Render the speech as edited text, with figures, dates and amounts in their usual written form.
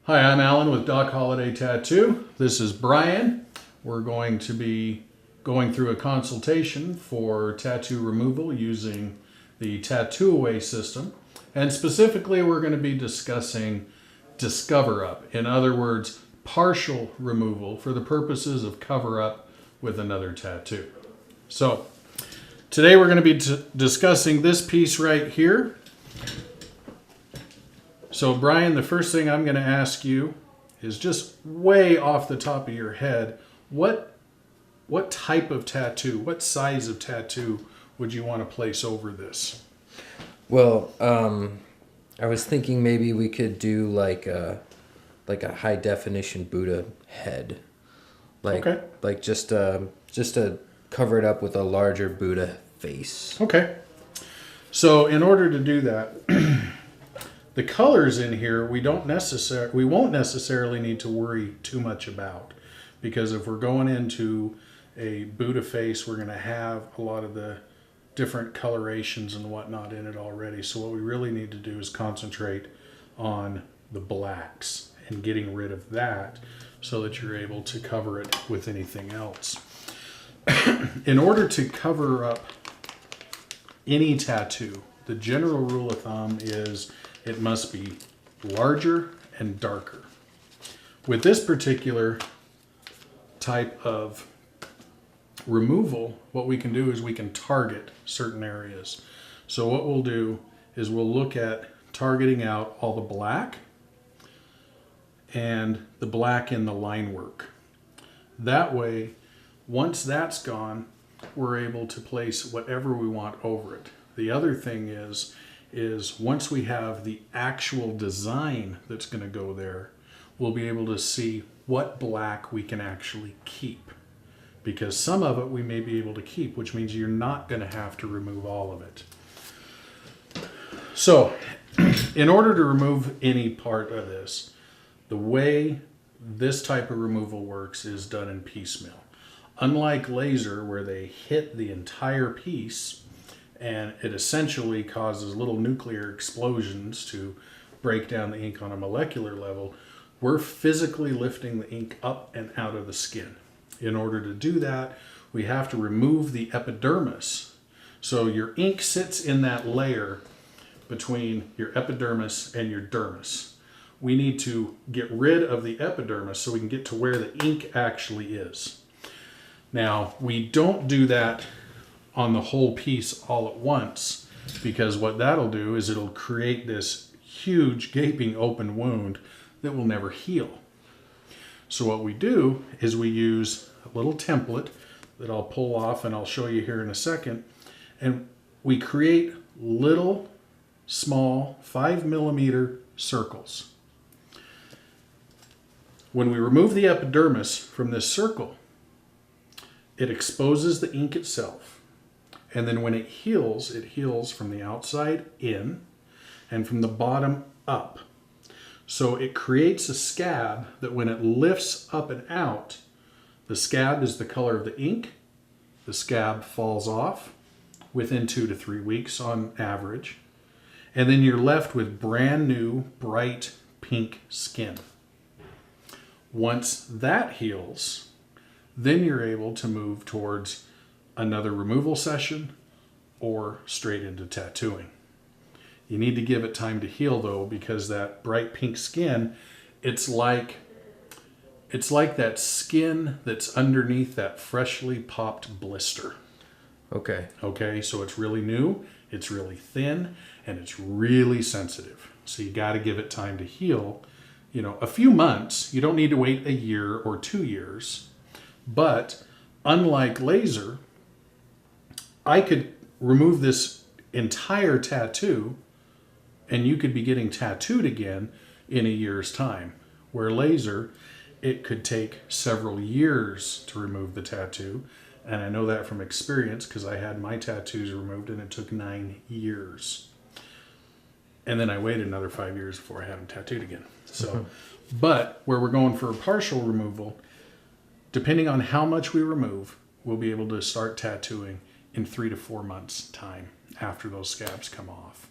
Hi, I'm Alan with Doc Holiday Tattoo. This is Brian. We're going to be going through a consultation for tattoo removal using the Tatt2Revise system. And specifically, we're going to be discussing Coverup. In other words, partial removal for the purposes of cover up with another tattoo. So, today we're going to be discussing this piece right here. So Brian, the first thing I'm going to ask you is just way off the top of your head, what type of tattoo, what size of tattoo would you want to place over this? Well, I was thinking maybe we could do like a high definition Buddha head, like just to cover it up with a larger Buddha face. Okay. So in order to do that, the colors in here we won't necessarily need to worry too much about, because if we're going into a Buddha face, we're going to have a lot of the different colorations and whatnot in it already. So what we really need to do is concentrate on the blacks and getting rid of that so that you're able to cover it with anything else. In order to cover up any tattoo, the general rule of thumb is it must be larger and darker. With this particular type of removal, what we can do is we can target certain areas. So what we'll do is we'll look at targeting out all the black and the black in the line work. That way, once that's gone, we're able to place whatever we want over it. The other thing is once we have the actual design that's going to go there, we'll be able to see what black we can actually keep. Because some of it we may be able to keep, which means you're not going to have to remove all of it. So, in order to remove any part of this, the way this type of removal works is done in piecemeal. Unlike laser, where they hit the entire piece, and it essentially causes little nuclear explosions to break down the ink on a molecular level, we're physically lifting the ink up and out of the skin. In order to do that, we have to remove the epidermis. So your ink sits in that layer between your epidermis and your dermis. We need to get rid of the epidermis so we can get to where the ink actually is. Now, we don't do that on the whole piece all at once, because what that'll do is it'll create this huge gaping open wound that will never heal. So what we do is we use a little template that I'll pull off and I'll show you here in a second, and we create little small 5mm circles. When we remove the epidermis from this circle, it exposes the ink itself. And then when it heals from the outside in and from the bottom up. So it creates a scab that when it lifts up and out, the scab is the color of the ink. The scab falls off within 2 to 3 weeks on average. And then you're left with brand new, bright pink skin. Once that heals, then you're able to move towards another removal session or straight into tattooing. You need to give it time to heal though, because that bright pink skin, it's like that skin that's underneath that freshly popped blister. Okay, so it's really new, it's really thin, and it's really sensitive. So you got to give it time to heal. You know, a few months. You don't need to wait a year or 2 years. But unlike laser, I could remove this entire tattoo and you could be getting tattooed again in a year's time. Where laser, it could take several years to remove the tattoo. And I know that from experience because I had my tattoos removed and it took 9 years. And then I waited another 5 years before I had them tattooed again. So, but where we're going for a partial removal, depending on how much we remove, we'll be able to start tattooing in 3 to 4 months' time after those scabs come off.